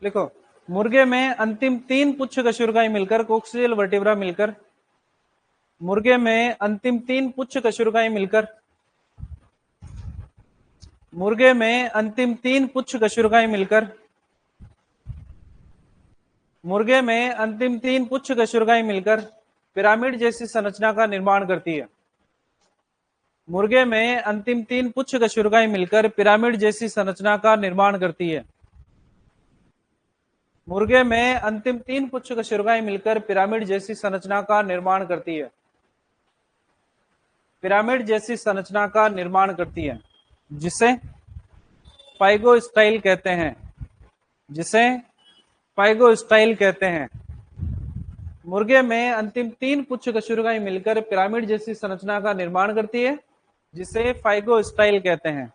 लिखो, मुर्गे में अंतिम 3 पुच्छ कशेरुकाएं मिलकर कोक्सियल वर्टिब्रा मिलकर। मुर्गे में अंतिम 3 पुच्छ कशेरुकाएं मिलकर। मुर्गे में अंतिम 3 पुच्छ कशेरुकाएं मिलकर। मुर्गे में अंतिम 3 पुच्छ कशेरुकाएं मिलकर पिरामिड जैसी संरचना का निर्माण करती है। मुर्गे में अंतिम 3 पुच्छ कशेरुकाएं मिलकर पिरामिड जैसी संरचना का निर्माण करती है। मुर्गे में अंतिम 3 पुच्छ कशेरुकाएं मिलकर पिरामिड जैसी संरचना का निर्माण करती है। पिरामिड जैसी संरचना का निर्माण करती है, जिसे पाइगोस्टाइल कहते हैं। जिसे पाइगोस्टाइल कहते हैं। मुर्गे में अंतिम 3 पुच्छ कशेरुकाएं मिलकर पिरामिड जैसी संरचना का निर्माण करती है, जिसे फाइगोस्टाइल कहते हैं।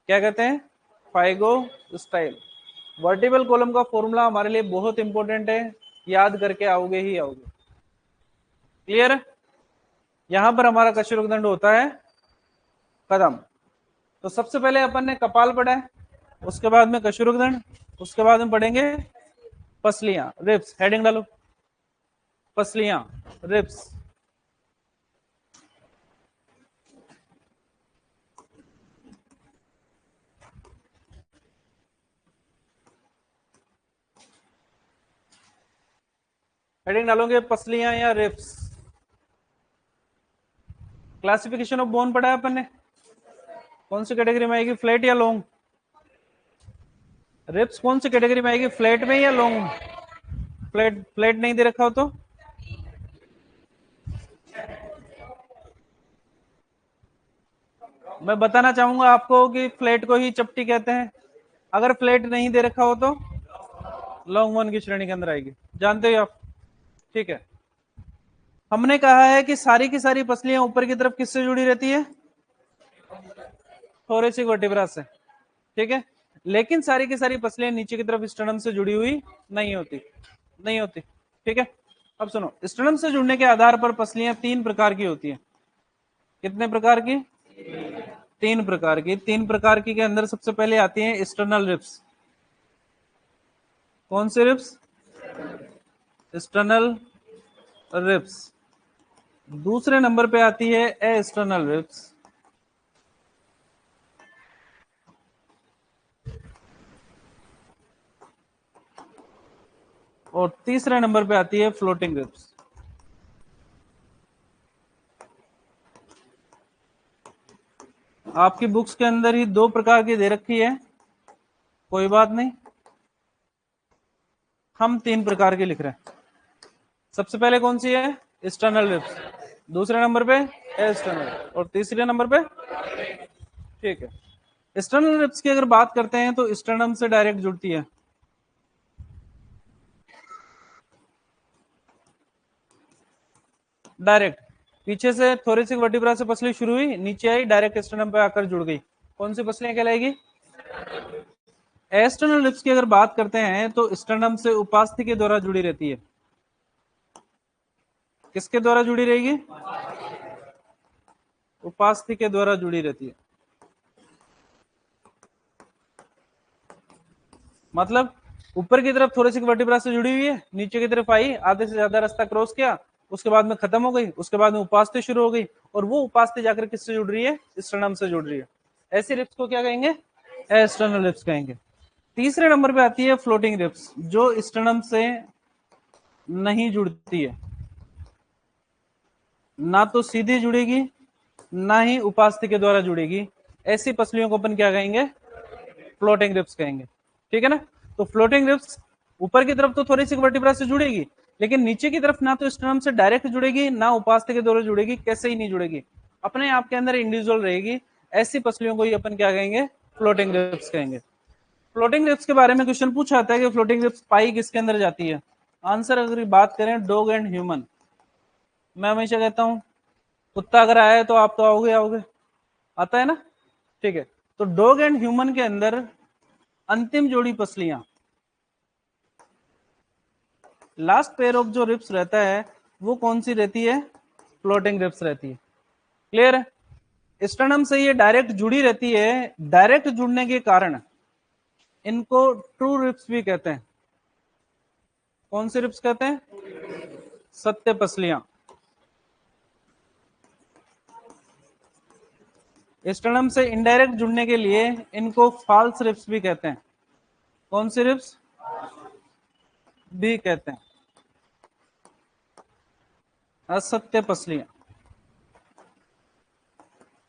क्या कहते हैं? फाइगोस्टाइल। वर्टिबल कॉलम का फॉर्मूला हमारे लिए बहुत इंपॉर्टेंट है, याद करके आओगे ही आओगे। क्लियर? यहां पर हमारा कशेरुकदंड होता है कदम। तो सबसे पहले अपन ने कपाल पढ़ा है, उसके बाद में कशेरुकदंड, उसके बाद में पढ़ेंगे पसलियां, रिब्स। हेडिंग डालो, पसलियां, रिब्स। हेडिंग डालोगे पसलियां या रिब्स। क्लासिफिकेशन ऑफ बोन पढ़ा है अपन ने, कौन सी कैटेगरी में आएगी, फ्लैट या लॉन्ग? रिब्स कौन सी कैटेगरी में आएगी, फ्लैट में या लॉन्ग? फ्लैट। फ्लैट नहीं दे रखा हो तो मैं बताना चाहूंगा आपको कि फ्लैट को ही चपटी कहते हैं। अगर फ्लैट नहीं दे रखा हो तो लॉन्ग वन की श्रेणी के अंदर आएगी, जानते हो आप? ठीक है। हमने कहा है कि सारी की सारी पसलियां ऊपर की तरफ किससे जुड़ी रहती है? थोरेसिक वर्टिब्रा से। ठीक है, लेकिन सारी की सारी पसलियां नीचे की तरफ स्टर्नम से जुड़ी हुई नहीं होती। नहीं होती। ठीक है, अब सुनो, स्टर्नम से जुड़ने के आधार पर पसलियां 3 प्रकार की होती हैं। कितने प्रकार की? 3 प्रकार की। 3 प्रकार की के अंदर सबसे पहले आती हैं एक्सटर्नल रिब्स। कौन से रिब्स? External ribs. दूसरे नंबर पे आती है एक्सटर्नल रिब्स। और तीसरे नंबर पे आती है फ्लोटिंग रिब्स। आपकी बुक्स के अंदर ही 2 प्रकार की दे रखी है, कोई बात नहीं, हम 3 प्रकार की लिख रहे हैं। सबसे पहले कौन सी है? External ribs. दूसरे नंबर पे एक्सटर्नल, और तीसरे नंबर पे, ठीक है। एक्सटर्नल रिब्स की अगर बात करते हैं तो स्टर्नम से डायरेक्ट जुड़ती है। डायरेक्ट पीछे से थोरेसिक वर्टिब्रा से पसली शुरू हुई, नीचे आई, डायरेक्ट स्टर्नम पे आकर जुड़ गई। कौन सी पसलियां कहलाएगी? एक्सटर्नल रिब्स की अगर बात करते हैं तो स्टर्नम से उपास्थि के द्वारा जुड़ी रहती है। किसके द्वारा जुड़ी रहेगी? उपास्थि के द्वारा जुड़ी रहती है। मतलब ऊपर की तरफ थोरेसिक वर्टिब्रा से जुड़ी हुई है, नीचे की तरफ आई, आधे से ज्यादा रास्ता क्रॉस किया, उसके बाद में खत्म हो गई, उसके बाद में उपास्थि शुरू हो गई, और वो उपास्थि जाकर किससे जुड़ रही है? स्टर्नम से जुड़ रही है। ऐसी रिब्स को क्या कहेंगे? एक्सटर्नल रिब्स कहेंगे। तीसरे नंबर पे आती है फ्लोटिंग रिब्स, जो स्टर्नम से नहीं जुड़ती है। ना तो सीधी जुड़ेगी ना ही उपास्थि के द्वारा जुड़ेगी, ऐसी पसलियों को अपन क्या कहेंगे? फ्लोटिंग रिब्स कहेंगे। ठीक है ना? तो फ्लोटिंग रिब्स ऊपर की तरफ तो थोरेसिक वर्टिब्रा से जुड़ेगी, लेकिन नीचे की तरफ ना तो स्टर्नम से डायरेक्ट जुड़ेगी ना उपास्थि के द्वारा जुड़ेगी, कैसे ही नहीं जुड़ेगी, अपने आप के अंदर इंडिविजुअल रहेगी। ऐसी पसलियों को ही अपन क्या कहेंगे? फ्लोटिंग रिब्स कहेंगे। फ्लोटिंग रिब्स के बारे में क्वेश्चन पूछा जाता है कि फ्लोटिंग रिब्स पाई किसके अंदर जाती है? आंसर अगर बात करें डॉग एंड ह्यूमन, मैं हमेशा कहता हूं कुत्ता अगर आया है तो आप तो आओगे आओगे, आता है ना? ठीक है, तो डॉग एंड ह्यूमन के अंदर अंतिम जोड़ी पसलियां, लास्ट पेयर ऑफ जो रिब्स रहता है वो कौन सी रहती है? फ्लोटिंग रिब्स रहती है। क्लियर है? स्टर्नम से ये डायरेक्ट जुड़ी रहती है, डायरेक्ट जुड़ने के कारण इनको ट्रू रिब्स भी कहते हैं। कौन सी रिब्स कहते हैं? सत्य पसलियां। स्टर्नम से इनडायरेक्ट जुड़ने के लिए इनको फॉल्स रिब्स भी कहते हैं। कौन सी रिब्स भी कहते हैं? असत्य पसलियां।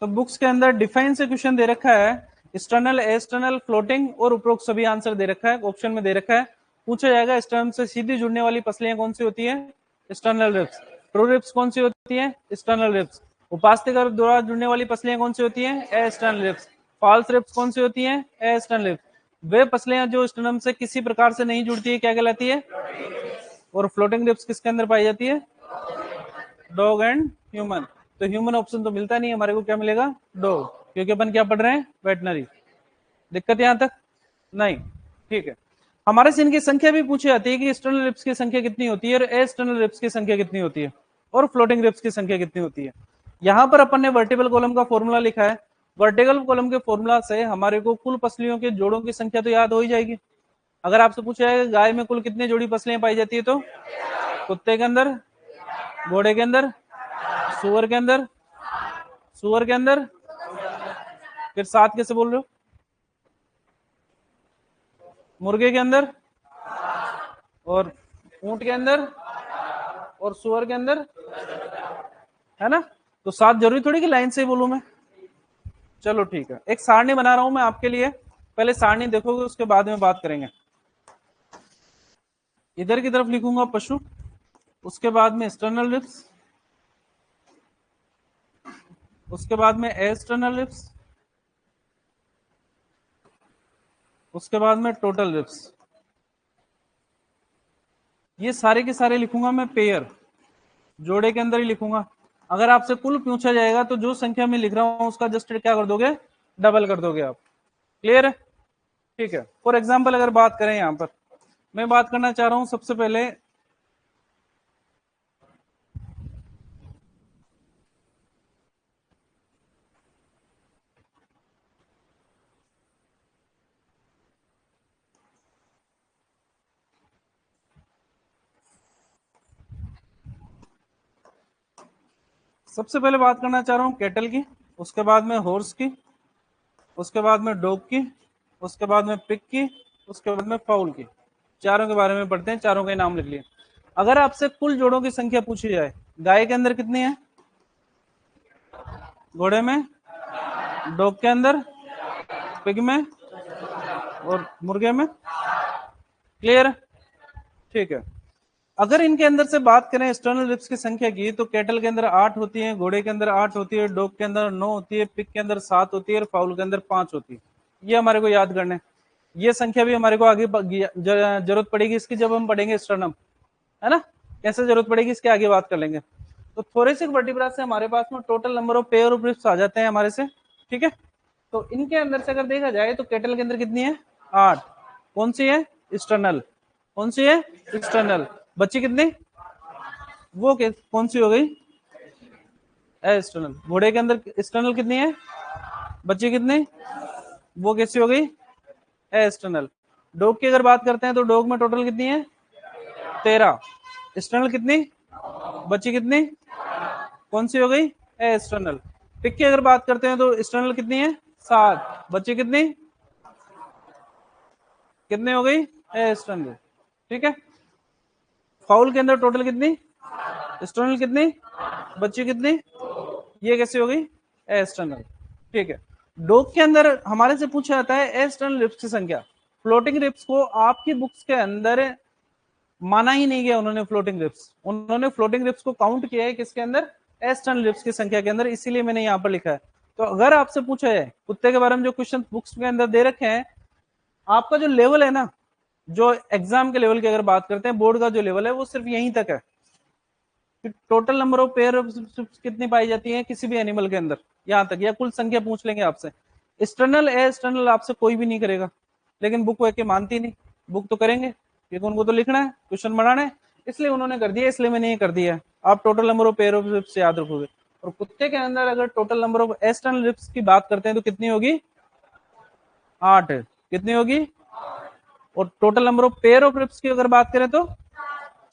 तो बुक्स के अंदर डिफाइन से क्वेश्चन दे रखा है, एक्सटर्नल, एक्सटर्नल, फ्लोटिंग और उपरोक्त सभी आंसर दे रखा है, ऑप्शन में दे रखा है। पूछा जाएगा स्टर्नम से सीधी जुड़ने वाली पसलियां कौन सी होती है? External ribs. ट्रू रिब्स कौन सी होती है? External ribs. उपास्थि के द्वारा जुड़ने वाली पसलियां कौन सी होती है? External ribs. फॉल्स रिब्स कौन सी होती है? External ribs. वे पसलियां जो स्टर्नम से किसी प्रकार से नहीं जुड़ती है क्या कहलाती है? और फ्लोटिंग रिब्स किसके अंदर पाई जाती है? Dog and human. तो ह्यूमन ऑप्शन तो मिलता नहीं, हमारे को क्या मिलेगा? डॉग, क्योंकि अपन क्या पढ़ रहे हैं? वेटनरी। दिक्कत यहां तक नहीं? ठीक है। हमारे से इनकी संख्या भी पूछी जाती है कि एक्सटर्नल रिब्स की संख्या कितनी होती है और एक्सटर्नल रिब्स की संख्या कितनी होती है और फ्लोटिंग रिब्स की संख्या कितनी होती है। यहां पर अपन ने वर्टिकल कॉलम का फॉर्मूला लिखा है। वर्टिकल कॉलम के फॉर्मूला से हमारे को कुल पसलियों के जोड़ों की संख्या तो याद हो ही जाएगी। अगर आपसे पूछा जाएगा गाय में कुल कितनी जोड़ी पसलियां पाई जाती है, तो कुत्ते के अंदर, घोड़े के अंदर, सुअर के अंदर, सुअर के अंदर, फिर सात कैसे बोल रहे हो? मुर्गे के अंदर, और ऊंट के अंदर, और सुअर के अंदर, है ना? तो सात जरूरी थोड़ी कि लाइन से ही बोलूं मैं। चलो ठीक है, एक सारणी बना रहा हूं मैं आपके लिए, पहले सारणी देखोगे उसके बाद में बात करेंगे। इधर की तरफ लिखूंगा पशु, उसके बाद में एक्सटर्नल रिब्स, उसके बाद में एक्सटर्नल रिब्स, उसके बाद में टोटल रिब्स। ये सारे के सारे लिखूंगा मैं पेयर, जोड़े के अंदर ही लिखूंगा। अगर आपसे कुल पूछा जाएगा तो जो संख्या में लिख रहा हूं उसका जस्ट क्या कर दोगे? डबल कर दोगे आप। क्लियर है? ठीक है। फॉर एग्जाम्पल अगर बात करें, यहां पर मैं बात करना चाह रहा हूं सबसे पहले, सबसे पहले बात करना चाह रहा हूं कैटल की, उसके बाद में हॉर्स की, उसके बाद में डॉग की, उसके बाद में पिग की, उसके बाद में फाउल की। चारों के बारे में पढ़ते हैं, चारों के नाम लिख लिए। अगर आपसे कुल जोड़ों की संख्या पूछी जाए, गाय के अंदर कितनी है? घोड़े में, डॉग के अंदर, पिग में, और मुर्गे में। क्लियर? ठीक है। अगर इनके अंदर से बात करें एक्सटर्नल रिब्स की संख्या की, तो कैटल के अंदर 8 होती है, घोड़े के अंदर 8 होती है, डॉग के अंदर 9 होती है, पिग के अंदर 7 होती है और फाउल के अंदर 5 होती है। ये हमारे को याद करना है। ये संख्या भी हमारे को आगे जरूरत पड़ेगी इसकी जब हम पढ़ेंगे स्टर्नम, है ना? कैसे जरूरत पड़ेगी इसके आगे बात कर लेंगे। तो थोरेसिक वर्टिब्रा से हमारे पास में total number of pair of ribs आ जाते हैं हमारे से। ठीक है, तो इनके अंदर से अगर देखा जाए तो कैटल के अंदर कितनी है? 8। कौन सी है? एक्सटर्नल। कौन सी है? एक्सटर्नल। बच्ची कितनी? वो कौन सी हो गई? एक्सटर्नल। घोड़े के अंदर एक्सटर्नल कितनी है? बच्ची कितनी? वो कैसी हो गई? एक्सटर्नल। डॉग की अगर बात करते हैं तो डॉग में टोटल कितनी है? 13। एक्सटर्नल कितनी? बच्ची कितनी? कौन सी हो गई? एक्सटर्नल। पिक की अगर बात करते हैं तो एक्सटर्नल कितनी है? 7। बच्ची कितनी? कितनी हो गई? एक्सटर्नल। ठीक है। फाउल के अंदर टोटल कितनी? एक्सटर्नल कितनी? बच्ची कितनी, ये कैसे हो गई एक्सटर्नल। ठीक है, डोग के अंदर हमारे से पूछा जाता है एक्सटर्नल रिप्स की संख्या। फ्लोटिंग रिप्स को आपकी बुक्स के अंदर माना ही नहीं गया उन्होंने फ्लोटिंग रिप्स, उन्होंने फ्लोटिंग रिप्स को काउंट किया है किसके अंदर, एक्सटर्नल रिप्स की संख्या के अंदर, इसीलिए मैंने यहां पर लिखा है। तो अगर आपसे पूछा है कुत्ते के बारे में जो क्वेश्चन बुक्स के अंदर दे रखे हैं, आपका जो लेवल है ना, जो एग्जाम के लेवल की अगर बात करते हैं, बोर्ड का जो लेवल है वो सिर्फ यहीं तक है कि टोटल नंबर ऑफ पेयर कितनी पाई जाती है किसी भी एनिमल के अंदर, यहां तक, या कुल संख्या पूछ लेंगे आपसे। एक्सटर्नल एक्सटर्नल आपसे कोई भी नहीं करेगा, लेकिन बुक वह मानती नहीं, बुक तो करेंगे क्योंकि उनको तो लिखना है, क्वेश्चन बनाना है, इसलिए उन्होंने कर दिया, इसलिए मैंने ये कर दिया है। आप total number of pair of ribs याद रखोगे। और कुत्ते के अंदर अगर total number of external ribs की बात करते हैं तो कितनी होगी, 8। कितनी होगी, और total number of pair of ribs की अगर बात करें तो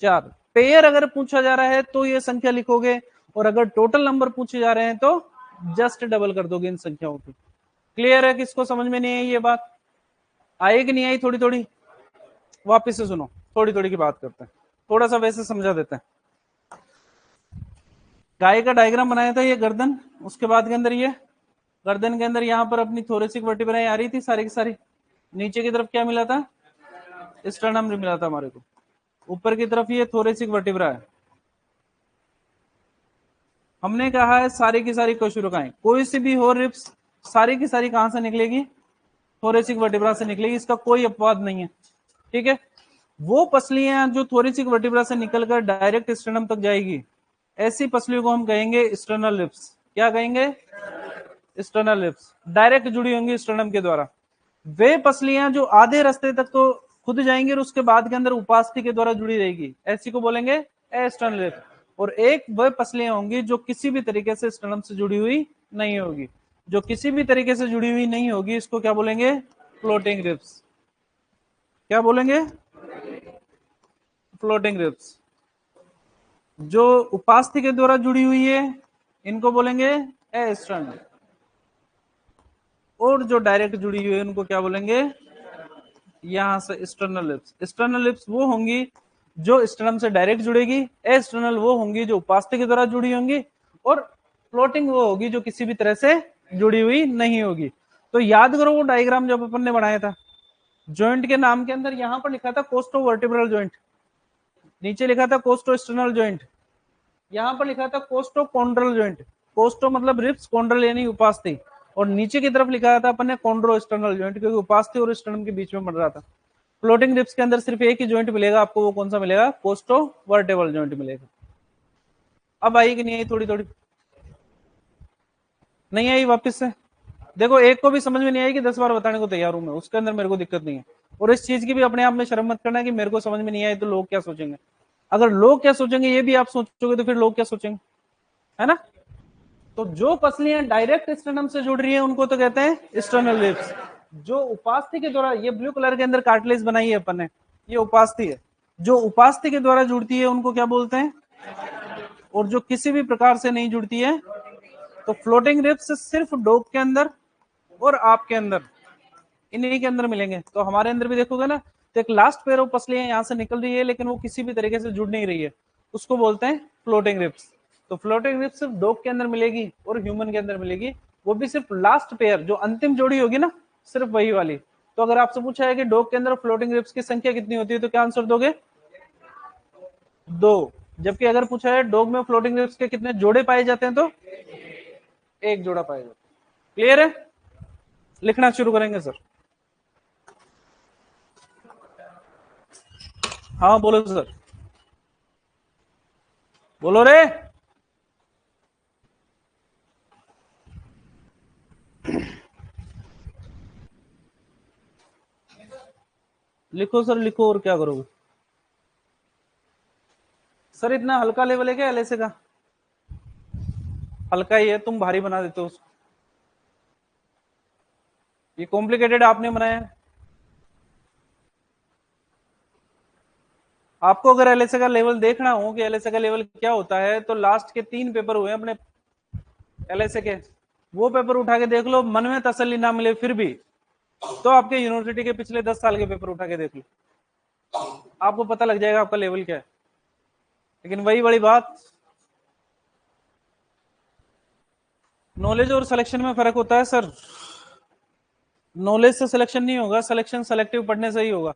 4। पेयर अगर पूछा जा रहा है तो ये संख्या लिखोगे, और अगर टोटल नंबर पूछे जा रहे हैं तो जस्ट डबल कर दोगे इन संख्याओं की। क्लियर है, किसको समझ में नहीं आई ये बात, आई कि नहीं आई, थोड़ी थोड़ी वापिस से सुनो, थोड़ी थोड़ी की बात करते हैं, थोड़ा सा वैसे समझा देते हैं। गाय का डायग्राम बनाया था, ये गर्दन, उसके बाद के अंदर ये गर्दन के अंदर यहाँ पर अपनी थोरेसिक वर्टिब्राएं आ रही थी सारी की सारी, नीचे की तरफ क्या मिला था, स्टर्नम मिला था हमारे को, ऊपर की तरफ ये थोरेसिक वर्टिब्रा है। हमने कहा है सारी की सारी कोशिकाएं, कोई सी भी हो रिप्स सारी की सारी कहां से निकलेगी, थोरेसिक वर्टिब्रा से निकलेगी, इसका कोई अपवाद नहीं है। ठीक है, वो पसलियां जो थोरेसिक वर्टिब्रा से निकलकर डायरेक्ट स्टर्नम तक जाएगी, ऐसी पसलियों को हम कहेंगे स्टर्नल लिप्स। क्या कहेंगे, स्टर्नल लिप्स, डायरेक्ट जुड़ी होंगी स्टर्नम के द्वारा। वे पसलियां जो आधे रास्ते तक तो खुद जाएंगी और उसके बाद के अंदर उपास्थि के द्वारा जुड़ी रहेगी, ऐसी को बोलेंगे एक्सटर्नल लिप। और एक वह पसलियां होंगी जो किसी भी तरीके से स्टर्नम से जुड़ी हुई नहीं होगी, जो किसी भी तरीके से जुड़ी हुई नहीं होगी, इसको क्या बोलेंगे, फ्लोटिंग रिप्स। क्या बोलेंगे, फ्लोटिंग रिप्स। जो उपास्थि के द्वारा जुड़ी हुई है इनको बोलेंगे एक्सटर्नल, और जो डायरेक्ट जुड़ी हुई है उनको क्या बोलेंगे, यहां से एक्सटर्नल लिप्स। एक्सटर्नल लिप्स वो होंगी जो स्टर्नम से डायरेक्ट जुड़ेगी, एक्सटर्नल वो होंगी जो उपास्थि के द्वारा जुड़ी होंगी, और फ्लोटिंग वो होगी जो किसी भी तरह से जुड़ी हुई नहीं होगी। तो याद करो वो डायग्राम जब अपन ने बनाया था, जॉइंट के नाम के अंदर यहां पर लिखा था कोस्टो वर्टिब्रल जॉइंट, नीचे लिखा था कोस्टो स्टर्नल जॉइंट, यहां पर लिखा था कोस्टो कॉन्ड्रल जॉइंट, कोस्टो मतलब रिप्स, कॉन्ड्रल यानी उपास्थि, और नीचे की तरफ लिखा था अपन ने कॉन्ड्रो स्टर्नल जॉइंट, क्योंकि उपास्थि और स्टर्नम के बीच में बन रहा था। फ्लोटिंग रिप्स के अंदर सिर्फ एक ही जॉइंट मिलेगा आपको, वो कौन सा मिलेगा, कोस्टो वर्टेबल जॉइंट मिलेगा। अब आई कि नहीं आई, थोड़ी थोड़ी नहीं आई, वापस से देखो, एक को भी समझ में नहीं आई कि 10 बार बताने को तैयार हूं मैं, उसके अंदर मेरे को दिक्कत नहीं है। और इस चीज की भी अपने आप में शर्म मत करना कि मेरे को समझ में नहीं आई तो लोग क्या सोचेंगे। अगर लोग क्या सोचेंगे ये भी आप सोचोगे तो फिर लोग क्या सोचेंगे, है ना। तो जो पसलियां डायरेक्ट स्टर्नम से जुड़ रही है उनको तो कहते हैं स्टर्नल लिप्स। जो उपास्थि के द्वारा, ये ब्लू कलर के अंदर कार्टिलेज बनाई है अपन ने, ये उपास्थि है, जो उपास्थि के द्वारा जुड़ती है उनको क्या बोलते हैं, और जो किसी भी प्रकार से नहीं जुड़ती है, तो फ्लोटिंग रिप्स सिर्फ डॉग के अंदर और आपके अंदर, इन्हीं के अंदर मिलेंगे। तो हमारे अंदर भी देखोगे ना, तो एक लास्ट पेयर ऑफ पसलियां यहां से निकल रही है लेकिन वो किसी भी तरीके से जुड़ नहीं रही है, उसको बोलते हैं फ्लोटिंग रिप्स। तो फ्लोटिंग रिप्स सिर्फ डॉग के अंदर मिलेगी और ह्यूमन के अंदर मिलेगी, वो भी सिर्फ लास्ट पेयर, जो अंतिम जोड़ी होगी ना, सिर्फ वही वाली। तो अगर आपसे पूछा है कि डॉग के अंदर फ्लोटिंग रिप्स की संख्या कितनी होती है तो क्या आंसर दोगे, 2। जबकि अगर पूछा है डॉग में फ्लोटिंग रिप्स के कितने जोड़े पाए जाते हैं तो 1 जोड़ा पाया जाता है। क्लियर है, लिखना शुरू करेंगे सर। हाँ बोलो सर, बोलो रे। लिखो सर लिखो, और क्या करोगे सर, इतना हल्का लेवल है क्या एलएसए का, हल्का ही है, तुम भारी बना देते हो उसको, ये कॉम्प्लिकेटेड आपने बनाया है। आपको अगर एलएसए का लेवल देखना हो कि एलएसए का लेवल क्या होता है, तो लास्ट के 3 पेपर हुए अपने एलएसए के, वो पेपर उठा के देख लो, मन में तसल्ली ना मिले फिर भी तो आपके यूनिवर्सिटी के पिछले 10 साल के पेपर उठा के देख लो, आपको पता लग जाएगा आपका लेवल क्या है। लेकिन वही बड़ी बात, नॉलेज और सिलेक्शन में फर्क होता है सर। नॉलेज से सिलेक्शन नहीं होगा, सिलेक्शन सेलेक्टिव पढ़ने से ही होगा।